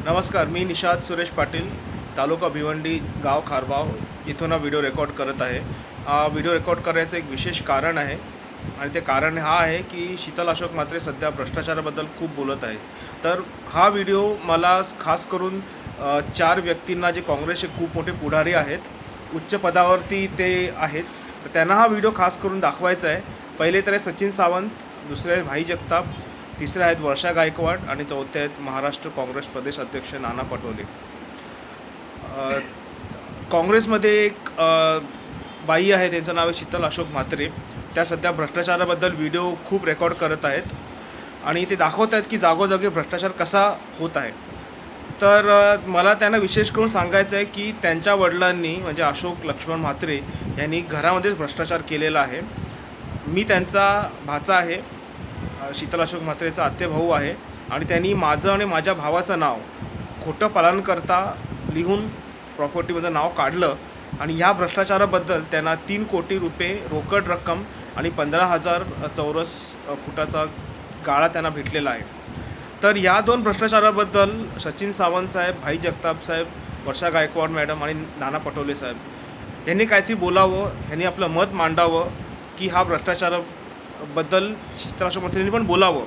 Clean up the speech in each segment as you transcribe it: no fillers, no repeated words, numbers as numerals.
नमस्कार, मी निषाद सुरेश पाटील, तालुका भिवंडी, गाव खारबाव इथून हा व्हिडिओ रेकॉर्ड करत आहे. व्हिडिओ रेकॉर्ड करायचं एक विशेष कारण आहे आणि ते कारण हा आहे की शीतल अशोक म्हात्रे सध्या भ्रष्टाचाराबद्दल खूप बोलत आहे. तर हा व्हिडिओ मला खास करून 4 व्यक्तींना जे काँग्रेसचे खूप मोठे पुढारी आहेत, उच्च पदावरती ते आहेत, तर त्यांना हा व्हिडिओ खास करून दाखवायचा आहे. पहिले तर आहे सचिन सावंत, दुसरे आहे भाई जगताप, तिसरे आहेत वर्षा गायकवाड आणि चौथे आहेत महाराष्ट्र काँग्रेस प्रदेश अध्यक्ष नाना पटोले. काँग्रेसमध्ये एक बाई आहे, त्यांचं नाव आहे शीतल अशोक म्हात्रे. त्या सध्या भ्रष्टाचाराबद्दल व्हिडिओ खूप रेकॉर्ड करत आहेत आणि ते दाखवत आहेत की जागोजागी भ्रष्टाचार कसा होत आहे. तर मला त्यांना विशेष करून सांगायचं आहे की त्यांच्या वडिलांनी म्हणजे अशोक लक्ष्मण म्हात्रे यांनी घरामध्येच भ्रष्टाचार केलेला आहे. मी त्यांचा भाचा आहे, शीतल अशोक म्हात्रेचा आत्तेभाऊ आहे आणि त्यांनी माझं आणि माझ्या भावाचं नाव खोटं पालन करता लिहून प्रॉपर्टीमध्ये नाव काढलं आणि ह्या भ्रष्टाचाराबद्दल त्यांना 3 कोटी रुपये रोकड रक्कम आणि 15,000 चौरस फुटाचा गाळा त्यांना भेटलेला आहे. तर ह्या 2 भ्रष्टाचाराबद्दल सचिन सावंत साहेब, भाई जगताप साहेब, वर्षा गायकवाड मॅडम आणि नाना पटोले साहेब यांनी काहीतरी बोलावं, ह्यांनी आपलं मत मांडावं की हा भ्रष्टाचाराबद्दल शीतल अशोक म्हात्रेंनी पण बोलावं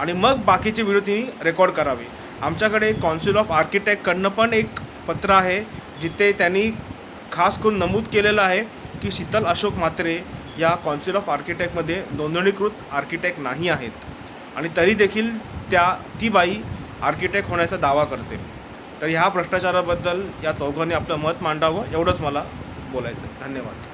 आणि मग बाकीचे व्हिडिओ तिने रेकॉर्ड करावे. आमच्याकडे कौन्सिल ऑफ आर्किटेक्टकडनं पण एक पत्र आहे जिथे त्यांनी खास करून नमूद केलेलं आहे की शीतल अशोक म्हात्रे या कौन्सिल ऑफ आर्किटेक्टमध्ये नोंदणीकृत आर्किटेक्ट नाही आहेत आणि तरी देखील ती बाई आर्किटेक्ट होण्याचा दावा करते. तर ह्या भ्रष्टाचाराबद्दल या चौघांनी आपलं मत मांडावं, एवढंच मला बोलायचं. धन्यवाद.